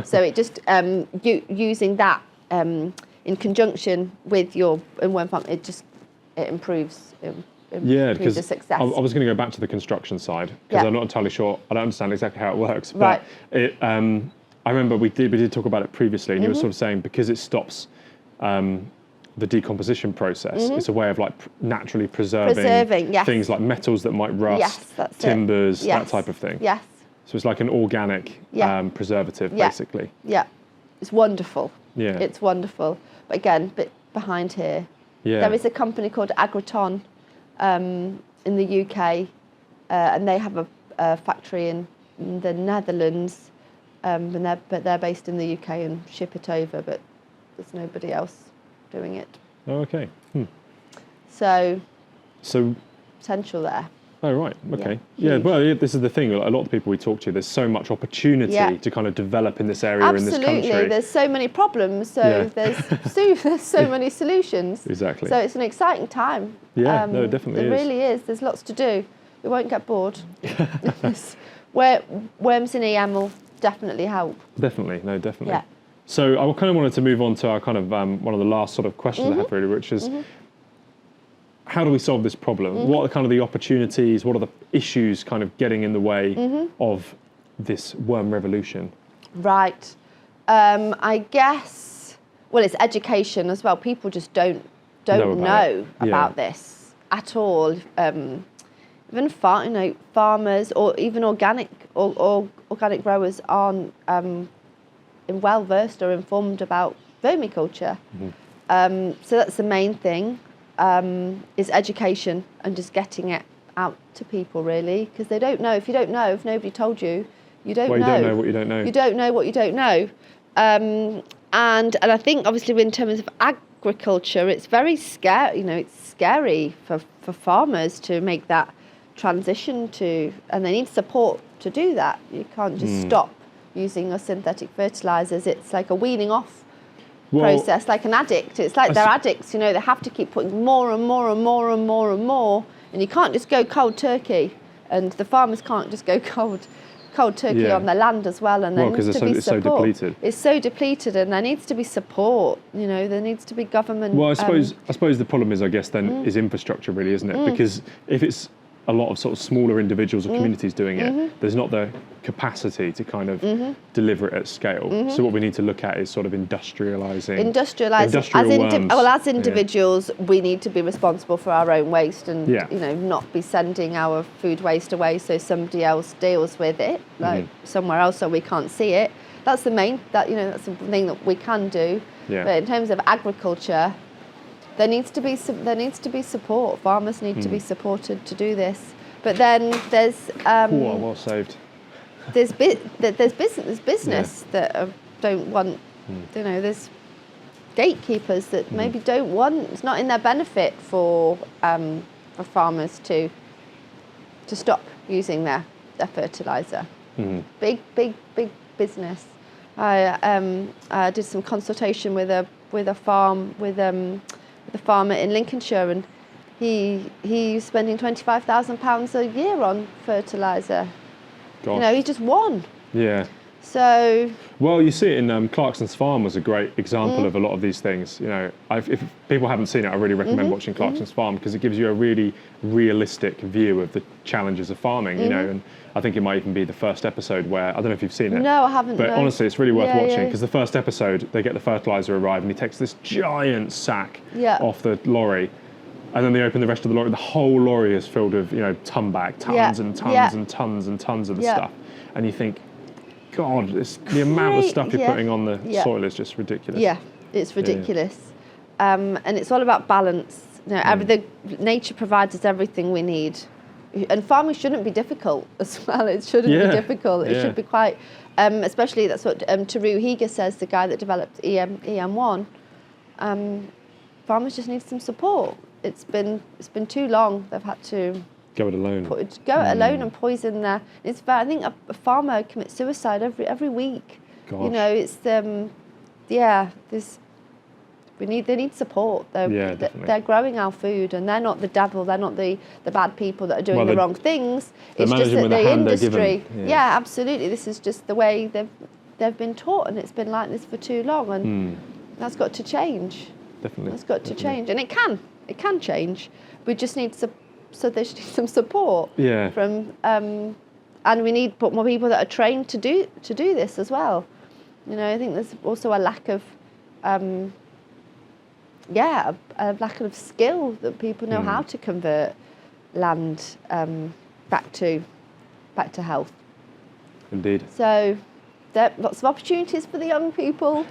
So it just using that in conjunction with your worm farm, it improves. Because the success. I was going to go back to the construction side, because I'm not entirely sure. I don't understand exactly how it works. But I remember we did talk about it previously, and you were sort of saying because it stops the decomposition process, it's a way of like naturally preserving things like metals that might rust, timbers, that type of thing. Yes. So it's like an organic preservative, basically. Yeah, it's wonderful. Yeah, it's wonderful. But again, a bit behind here. Yeah. There is a company called Agriton in the UK, and they have a factory in the Netherlands, but they're based in the UK and ship it over. But there's nobody else doing it. Oh, okay. So potential there. Oh, right. Okay. Yeah, Yeah, well, this is the thing. A lot of people we talk to, there's so much opportunity to kind of develop in this area, in this country. Absolutely. There's so many problems, so there's so many solutions. Exactly. So it's an exciting time. Yeah, no, it definitely is. It really is. There's lots to do. We won't get bored. Where worms in EM will definitely help. Definitely. No, definitely. Yeah. So I kind of wanted to move on to our kind of one of the last sort of questions I have really, which is, how do we solve this problem? What are kind of the opportunities? What are the issues kind of getting in the way of this worm revolution? Right. I guess, well, it's education as well. People just don't know about this at all. Even farmers or even organic growers aren't well versed or informed about vermiculture. So that's the main thing. Is education and just getting it out to people, really, because they don't know. If you don't know, if nobody told you, you don't know. You don't know what you don't know. You don't know what you don't know. And I think obviously in terms of agriculture, it's very scary. It's scary for farmers to make that transition and they need support to do that. You can't just stop using your synthetic fertilizers. It's like a weaning off process, like an addict. It's like they're addicts, they have to keep putting more and more and more and more and more, and you can't just go cold turkey, and the farmers can't just go cold turkey on their land as well, and there needs to be support. It's so depleted. It's so depleted, and there needs to be support. There needs to be government. Well, I suppose the problem is, I guess, then is infrastructure, really, isn't it? Because if it's a lot of sort of smaller individuals or communities doing it, there's not the capacity to kind of deliver it at scale. So what we need to look at is sort of industrialising. As individuals, we need to be responsible for our own waste and not be sending our food waste away so somebody else deals with it, like somewhere else, so we can't see it. That's the main. That's the thing that we can do. Yeah. But in terms of agriculture, there needs to be support. Farmers need to be supported to do this. But then there's well saved. There's business that don't want. There's gatekeepers that maybe don't want. It's not in their benefit for farmers to stop using their fertilizer. Big business. I did some consultation with a farmer in Lincolnshire, and he's spending £25,000 a year on fertilizer. Gosh. He just won. Yeah. So. Well, you see it in Clarkson's Farm was a great example of a lot of these things. If people haven't seen it, I really recommend watching Clarkson's Farm, because it gives you a really realistic view of the challenges of farming. And I think it might even be the first episode where, I don't know if you've seen it. No, I haven't. But honestly, it's really worth watching, because the first episode, they get the fertilizer arrive and he takes this giant sack off the lorry. And then they open the rest of the lorry. The whole lorry is filled with, tons and tons and tons and tons of the stuff. And you think, God, the amount of stuff you're putting on the soil is just ridiculous. Yeah, it's ridiculous. And it's all about balance. Nature provides us everything we need. And farming shouldn't be difficult as well. It shouldn't be difficult. It should be quite, especially that's what Taru Higa says, the guy that developed EM1. Farmers just need some support. It's been too long. They've had to go it alone. Alone and poison their. It's bad. I think a farmer commits suicide every week. Gosh. It's they need support. They're growing our food, and they're not the devil. They're not the bad people that are doing the wrong things. It's just that the industry. Yeah, absolutely. This is just the way they've been taught, and it's been like this for too long, and that's got to change. Definitely. That's got to change, and it can change. We just need some support from, and we need more people that are trained to do this as well. I think there's also a lack of, a lack of skill that people know how to convert land back to health. Indeed. So there are lots of opportunities for the young people.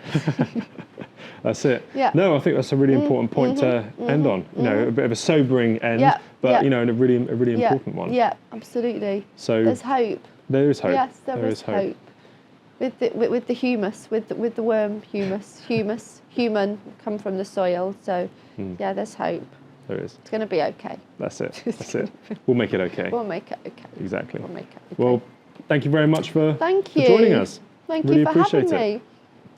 That's it. Yeah. No, I think that's a really important point to end on. A bit of a sobering end, but and a really important one. Yeah, absolutely. So there's hope. There is hope. Yes, there is hope. with the humus, with the worm human come from the soil. So yeah, there's hope. There is. It's going to be okay. That's it. That's it. We'll make it okay. We'll make it okay. Exactly. We'll make it okay. Well, thank you very much for Thank you. joining us. Thank Really you for appreciate having it. me.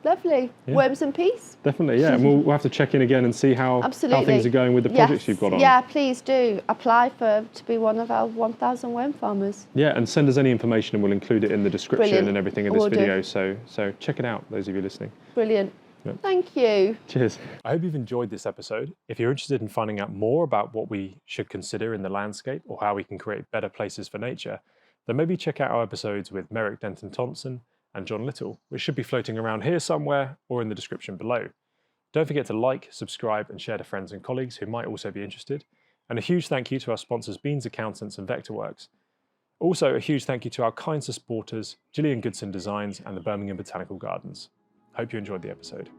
Lovely. Yeah. Worms and peace. Definitely, yeah. And we'll have to check in again and see how things are going with the projects you've got on. Yeah, please do. Apply to be one of our 1,000 worm farmers. Yeah, and send us any information and we'll include it in the description Brilliant. and everything in this Will do. video. So check it out, those of you listening. Brilliant. Yeah. Thank you. Cheers. I hope you've enjoyed this episode. If you're interested in finding out more about what we should consider in the landscape or how we can create better places for nature, then maybe check out our episodes with Merrick Denton Thompson and John Little, which should be floating around here somewhere or in the description below. Don't forget to like, subscribe and share to friends and colleagues who might also be interested. And a huge thank you to our sponsors Beans Accountants and Vectorworks. Also a huge thank you to our kind supporters, Gillian Goodson Designs and the Birmingham Botanical Gardens. Hope you enjoyed the episode.